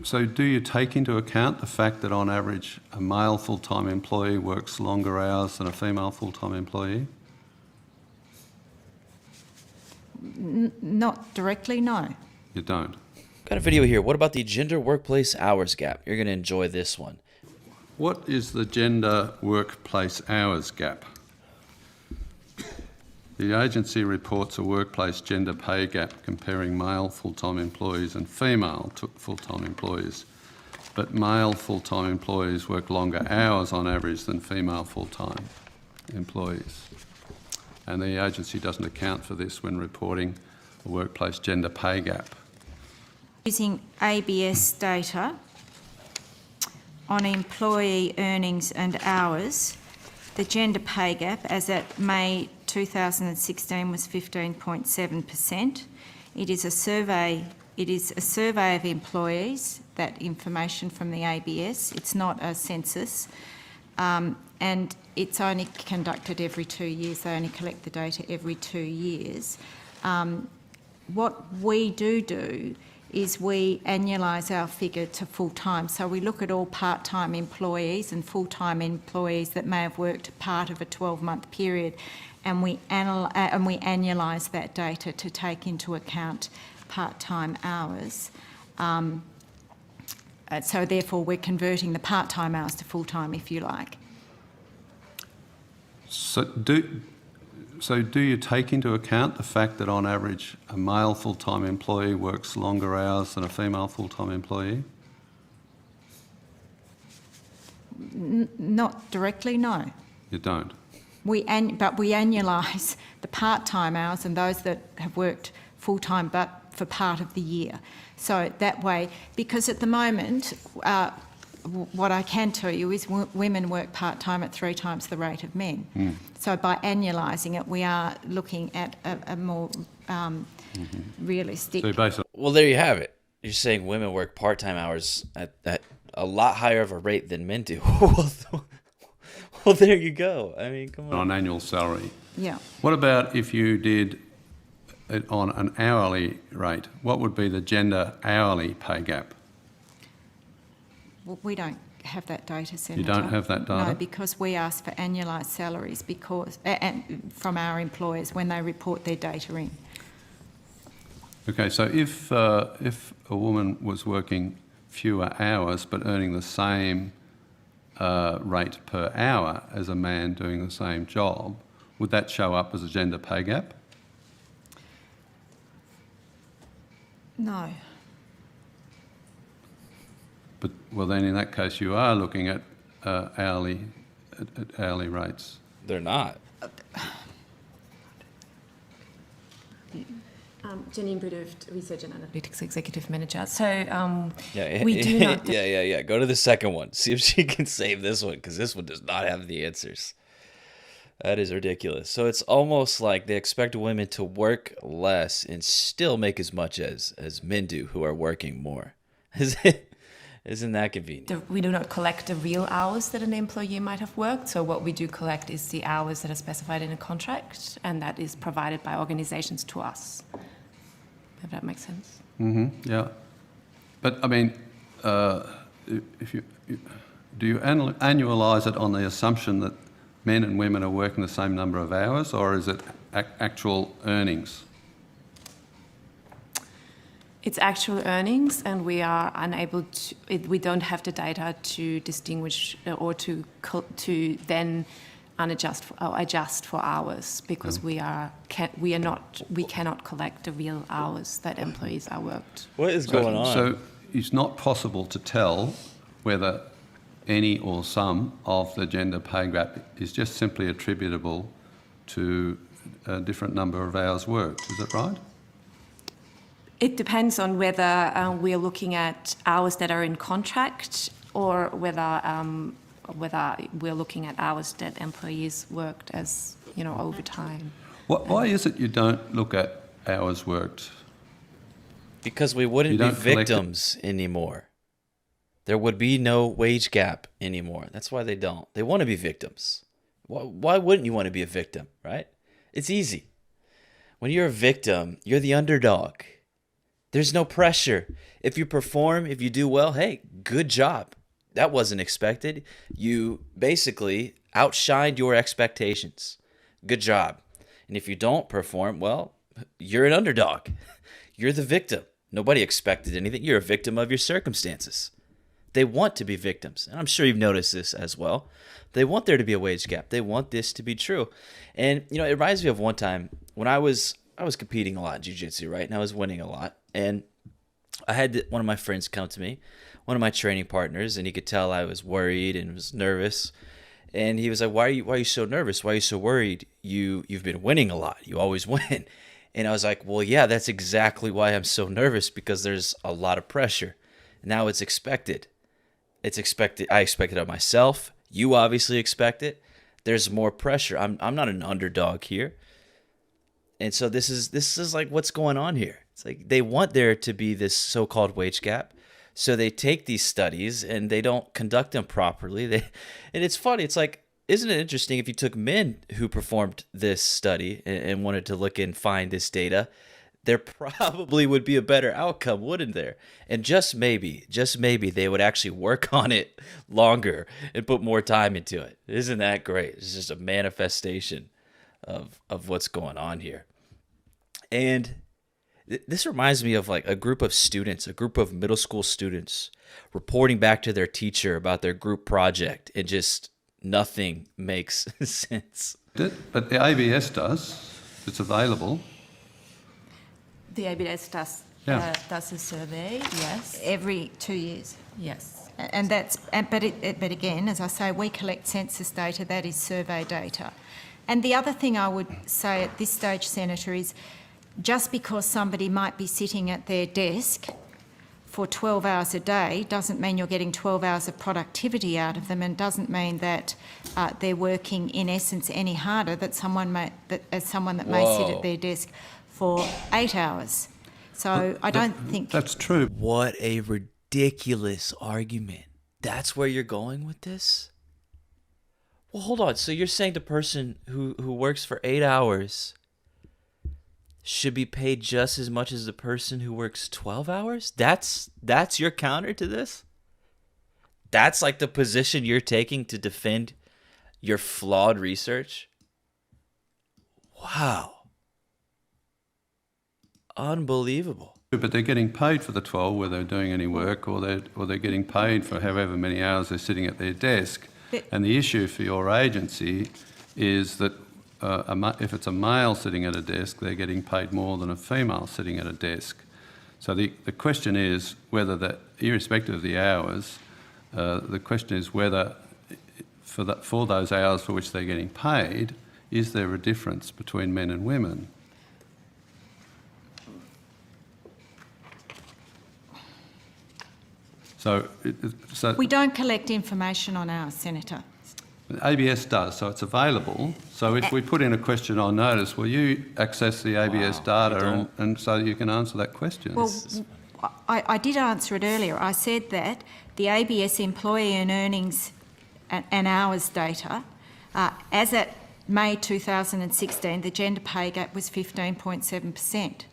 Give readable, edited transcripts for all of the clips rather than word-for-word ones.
So do you take into account the fact that on average a male full-time employee works longer hours than a female full-time employee? Not directly, no. You don't. Got a video here. What about the gender workplace hours gap? You're going to enjoy this one. What is the gender workplace hours gap? The agency reports a workplace gender pay gap comparing male full-time employees and female full-time employees. But male full-time employees work longer hours on average than female full-time employees. And the agency doesn't account for this when reporting a workplace gender pay gap. Using ABS data on employee earnings and hours, the gender pay gap as at May 2016 was 15.7%. It is a survey of employees, that information from the ABS. It's not a census. And it's only conducted every 2 years. They only collect the data every 2 years. What we do is we annualise our figure to full-time. So we look at all part-time employees and full-time employees that may have worked part of a 12-month period, and we annualise that data to take into account part-time hours. So therefore we're converting the part-time hours to full-time, if you like. So do you take into account the fact that on average a male full-time employee works longer hours than a female full-time employee? Not directly, no. You don't? But we annualise the part-time hours and those that have worked full-time but for part of the year. So that way, because at the moment, what I can tell you is women work part-time at 3 times the rate of men. So by annualising it, we are looking at a more realistic... So basically, Well, there you have it. You're saying women work part-time hours at a lot higher of a rate than men do. Well, there you go. I mean, come on. on annual salary. Yeah. What about if you did it on an hourly rate? What would be the gender hourly pay gap? Well, we don't have that data, Senator. You don't have that data? No, because we ask for annualised salaries from our employers when they report their data in. Okay, so if a woman was working fewer hours but earning the same rate per hour as a man doing the same job, would that show up as a gender pay gap? No. But well, then in that case, you are looking at hourly rates. They're not. Jenny Imbrudov, Research and Analytics Executive Manager. So We do not... Yeah. Go to the second one. See if she can save this one, because this one does not have the answers. That is ridiculous. So it's almost like they expect women to work less and still make as much as men do who are working more. Isn't that convenient? We do not collect the real hours that an employee might have worked. So what we do collect is the hours that are specified in a contract, and that is provided by organisations to us. If that makes sense. Yeah. But I mean, do you annualise it on the assumption that men and women are working the same number of hours, or is it actual earnings? It's actual earnings, and we are unable to. We don't have the data to distinguish or to then adjust for hours, because we cannot collect the real hours that employees are worked. What is going on? So it's not possible to tell whether any or some of the gender pay gap is just simply attributable to a different number of hours worked. Is that right? It depends on whether we're looking at hours that are in contract, or whether we're looking at hours that employees worked as overtime. Why is it you don't look at hours worked? Because we wouldn't be victims anymore. There would be no wage gap anymore. That's why they don't. They want to be victims. Why wouldn't you want to be a victim, right? It's easy. When you're a victim, you're the underdog. There's no pressure. If you perform, if you do well, hey, good job. That wasn't expected. You basically outshined your expectations. Good job. And if you don't perform, well, you're an underdog. You're the victim. Nobody expected anything. You're a victim of your circumstances. They want to be victims. And I'm sure you've noticed this as well. They want there to be a wage gap. They want this to be true. And, it reminds me of one time when I was competing a lot in jiu-jitsu, right? And I was winning a lot. And I had one of my friends come to me, one of my training partners, and he could tell I was worried and was nervous. And he was like, why are you so nervous? Why are you so worried? You've been winning a lot. You always win. And I was like, well, yeah, that's exactly why I'm so nervous, because there's a lot of pressure. Now it's expected. It's expected. I expect it of myself. You obviously expect it. There's more pressure. I'm not an underdog here. And so this is like what's going on here. It's like they want there to be this so-called wage gap. So they take these studies and they don't conduct them properly. And it's funny. It's like, isn't it interesting if you took men who performed this study and wanted to look and find this data, there probably would be a better outcome, wouldn't there? And just maybe they would actually work on it longer and put more time into it. Isn't that great? It's just a manifestation of what's going on here. And this reminds me of like a group of students, a group of middle school students reporting back to their teacher about their group project, and just nothing makes sense. But the ABS does. It's available. The ABS does Yeah. does a survey, yes. Every 2 years. Yes. But again, as I say, we collect census data, that is survey data. And the other thing I would say at this stage, Senator, is just because somebody might be sitting at their desk for 12 hours a day doesn't mean you're getting 12 hours of productivity out of them, and doesn't mean that they're working in essence any harder than someone that may sit at their desk for 8 hours. So I don't think... That's true. What a ridiculous argument. That's where you're going with this? Well, hold on. So you're saying the person who works for 8 hours should be paid just as much as the person who works 12 hours? That's your counter to this? That's like the position you're taking to defend your flawed research? Wow. Unbelievable. But they're getting paid for the 12 whether they're doing any work, or they're getting paid for however many hours they're sitting at their desk. And the issue for your agency is that if it's a male sitting at a desk, they're getting paid more than a female sitting at a desk. So the question is whether that, irrespective of the hours, the question is whether for those hours for which they're getting paid, is there a difference between men and women? So We don't collect information on ours, Senator. ABS does, so it's available. So if we put in a question on notice, will you access the ABS data and so you can answer that question? Well, I did answer it earlier. I said that the ABS employee and earnings and hours data, as at May 2016, the gender pay gap was 15.7%.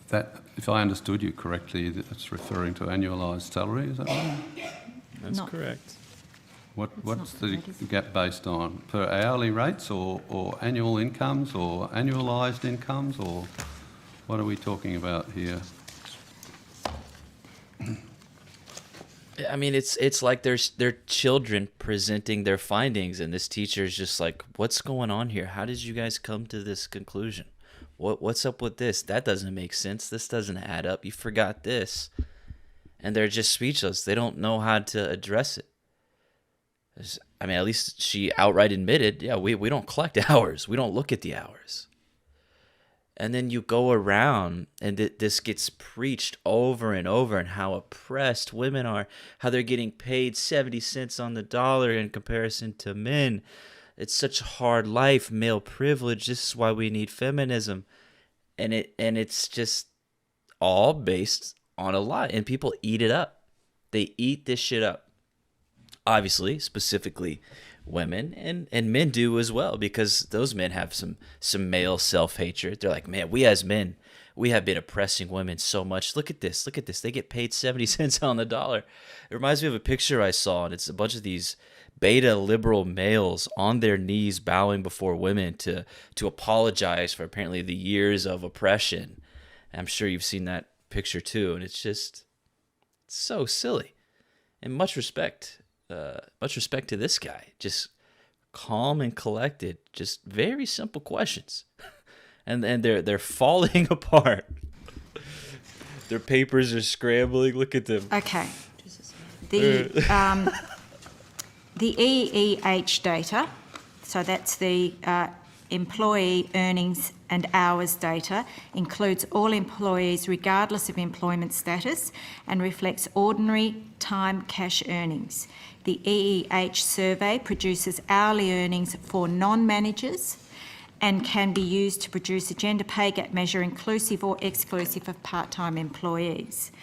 That, if I understood you correctly, it's referring to annualised salary, is that right? That's correct. What's the gap based on? Per hourly rates or annual incomes or annualised incomes, or what are we talking about here? I mean, it's like they're children presenting their findings, and this teacher's just like, what's going on here? How did you guys come to this conclusion? What's up with this? That doesn't make sense. This doesn't add up. You forgot this. And they're just speechless. They don't know how to address it. I mean, at least she outright admitted, yeah, we don't collect hours. We don't look at the hours. And then you go around and this gets preached over and over, and how oppressed women are, how they're getting paid 70 cents on the dollar in comparison to men. It's such a hard life, male privilege. This is why we need feminism. And it's just all based on a lie, and people eat it up. They eat this shit up. Obviously, specifically women, and men do as well, because those men have some male self-hatred. They're like, man, we as men, we have been oppressing women so much. Look at this. They get paid 70 cents on the dollar. It reminds me of a picture I saw, and it's a bunch of these beta liberal males on their knees bowing before women to apologize for apparently the years of oppression. I'm sure you've seen that picture too, and it's just so silly. And much respect to this guy. Just calm and collected, just very simple questions. And they're falling apart. Their papers are scrambling. Look at them. Okay. The EEH data, so that's the employee earnings and hours data, includes all employees regardless of employment status and reflects ordinary time cash earnings. The EEH survey produces hourly earnings for non-managers and can be used to produce a gender pay gap measure inclusive or exclusive of part-time employees.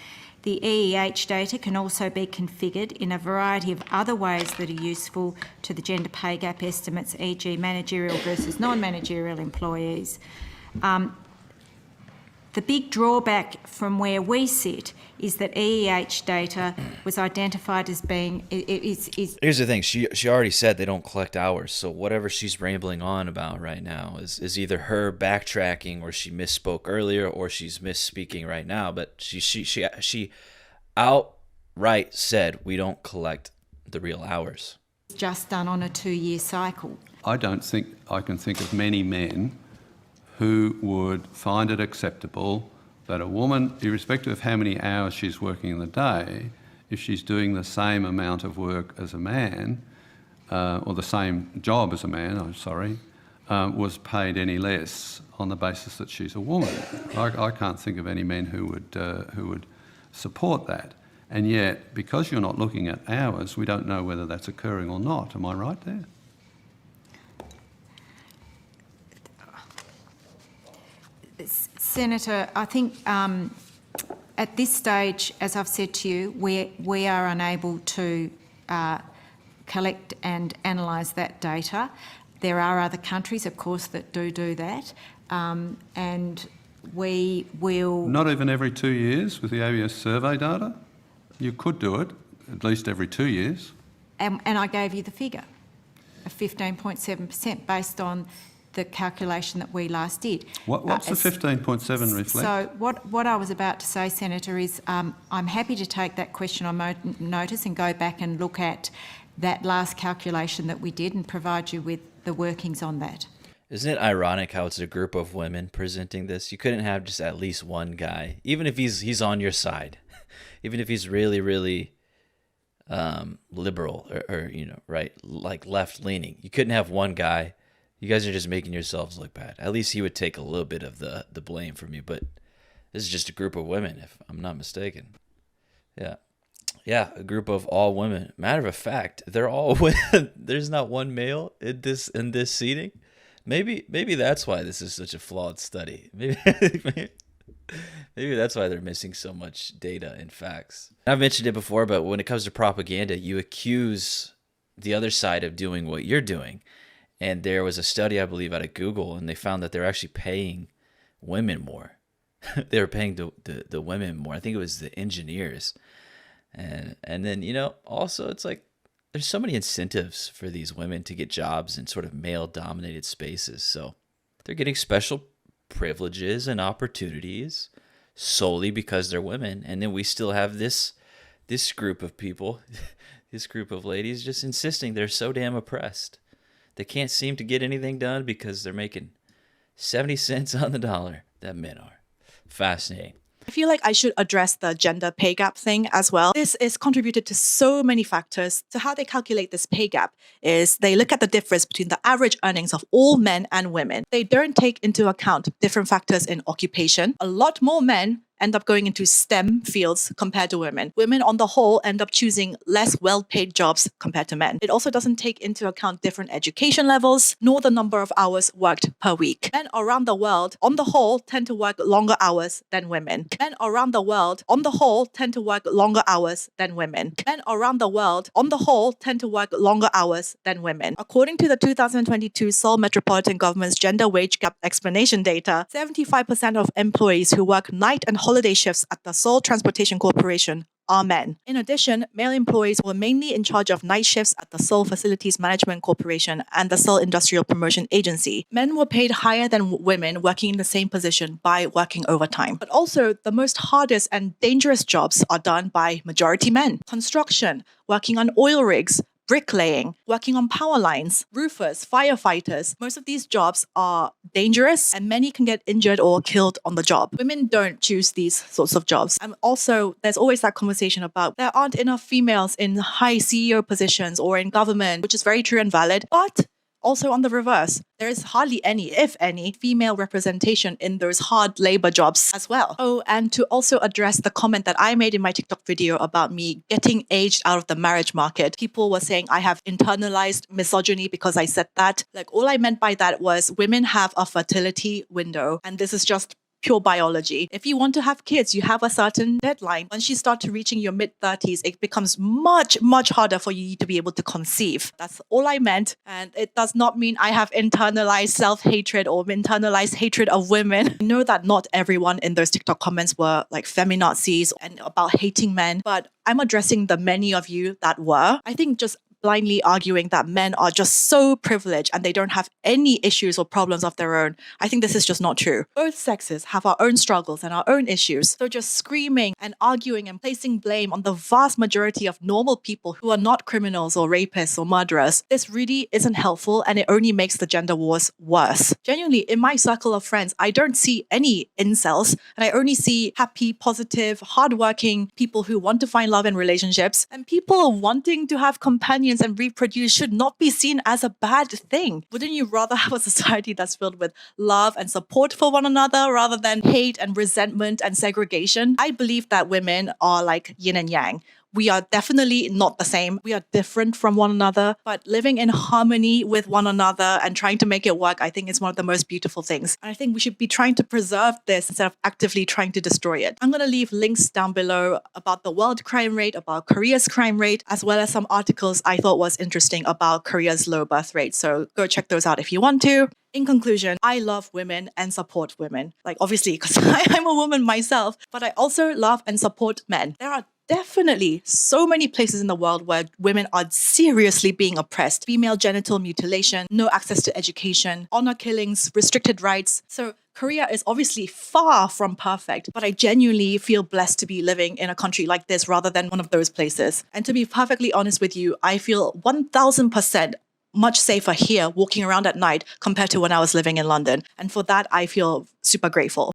The EEH data can also be configured in a variety of other ways that are useful to the gender pay gap estimates, e.g. managerial versus non-managerial employees. The big drawback from where we sit is that EEH data was identified as being... Here's the thing, she already said they don't collect hours, so whatever she's rambling on about right now is either her backtracking, or she misspoke earlier, or she's misspeaking right now, but she outright said we don't collect the real hours. Just done on a 2-year cycle. I don't think I can think of many men who would find it acceptable that a woman, irrespective of how many hours she's working in the day, if she's doing the same amount of work as a man, or the same job as a man, was paid any less on the basis that she's a woman. I can't think of any men who would support that. And yet, because you're not looking at hours, we don't know whether that's occurring or not. Am I right there? Senator, I think at this stage, as I've said to you, we are unable to collect and analyse that data. There are other countries, of course, that do that, and we will... Not even every 2 years with the ABS survey data? You could do it at least every 2 years. And I gave you the figure of 15.7% based on the calculation that we last did. What's the 15.7 reflect? So what I was about to say, Senator, is I'm happy to take that question on notice and go back and look at that last calculation that we did and provide you with the workings on that. Isn't it ironic how it's a group of women presenting this? You couldn't have just at least one guy, even if he's on your side, even if he's really, really liberal or right, like left-leaning. You couldn't have one guy. You guys are just making yourselves look bad. At least he would take a little bit of the blame from you, but this is just a group of women, if I'm not mistaken. Yeah, a group of all women. Matter of fact, they're all women. There's not one male in this seating. Maybe that's why this is such a flawed study. Maybe that's why they're missing so much data and facts. I've mentioned it before, but when it comes to propaganda, you accuse the other side of doing what you're doing. And there was a study, I believe, out of Google, and they found that they're actually paying women more. They were paying the women more. I think it was the engineers. And then, also it's like there's so many incentives for these women to get jobs in sort of male-dominated spaces. So they're getting special privileges and opportunities solely because they're women. And then we still have this group of people, this group of ladies just insisting they're so damn oppressed. They can't seem to get anything done because they're making 70 cents on the dollar, that men are. Fascinating. I feel like I should address the gender pay gap thing as well. This is contributed to so many factors. So how they calculate this pay gap is they look at the difference between the average earnings of all men and women. They don't take into account different factors in occupation. A lot more men end up going into STEM fields compared to women. Women on the whole end up choosing less well-paid jobs compared to men. It also doesn't take into account different education levels, nor the number of hours worked per week. Men around the world, on the whole, tend to work longer hours than women. Men around the world, on the whole, tend to work longer hours than women. Men around the world, on the whole, tend to work longer hours than women. According to the 2022 Seoul Metropolitan Government's gender wage gap explanation data, 75% of employees who work night and holiday shifts at the Seoul Transportation Corporation are men. In addition, male employees were mainly in charge of night shifts at the Seoul Facilities Management Corporation and the Seoul Industrial Promotion Agency. Men were paid higher than women working in the same position by working overtime. But also, the most hardest and dangerous jobs are done by majority men. Construction, working on oil rigs, bricklaying, working on power lines, roofers, firefighters. Most of these jobs are dangerous and many can get injured or killed on the job. Women don't choose these sorts of jobs. And also, there's always that conversation about there aren't enough females in high CEO positions or in government, which is very true and valid. But also on the reverse, there is hardly any, if any, female representation in those hard labor jobs as well. Oh, and to also address the comment that I made in my TikTok video about me getting aged out of the marriage market, people were saying I have internalized misogyny because I said that. Like, all I meant by that was women have a fertility window, and this is just pure biology. If you want to have kids, you have a certain deadline. Once you start to reaching your mid-30s, it becomes much, much harder for you to be able to conceive. That's all I meant. And it does not mean I have internalized self-hatred or internalized hatred of women. I know that not everyone in those TikTok comments were like feminazis and about hating men, but I'm addressing the many of you that were. I think just blindly arguing that men are just so privileged and they don't have any issues or problems of their own. I think this is just not true. Both sexes have our own struggles and our own issues. So just screaming and arguing and placing blame on the vast majority of normal people who are not criminals or rapists or murderers, this really isn't helpful and it only makes the gender wars worse. Genuinely, in my circle of friends, I don't see any incels and I only see happy, positive, hardworking people who want to find love in relationships, and people wanting to have companions and reproduce should not be seen as a bad thing. Wouldn't you rather have a society that's filled with love and support for one another rather than hate and resentment and segregation? I believe that women are like yin and yang. We are definitely not the same. We are different from one another, but living in harmony with one another and trying to make it work, I think is one of the most beautiful things. And I think we should be trying to preserve this instead of actively trying to destroy it. I'm going to leave links down below about the world crime rate, about Korea's crime rate, as well as some articles I thought was interesting about Korea's low birth rate. So go check those out if you want to. In conclusion, I love women and support women. Like, obviously, because I'm a woman myself, but I also love and support men. There are definitely so many places in the world where women are seriously being oppressed. Female genital mutilation, no access to education, honor killings, restricted rights. So Korea is obviously far from perfect, but I genuinely feel blessed to be living in a country like this rather than one of those places. And to be perfectly honest with you, I feel 1000% much safer here walking around at night compared to when I was living in London. And for that, I feel super grateful.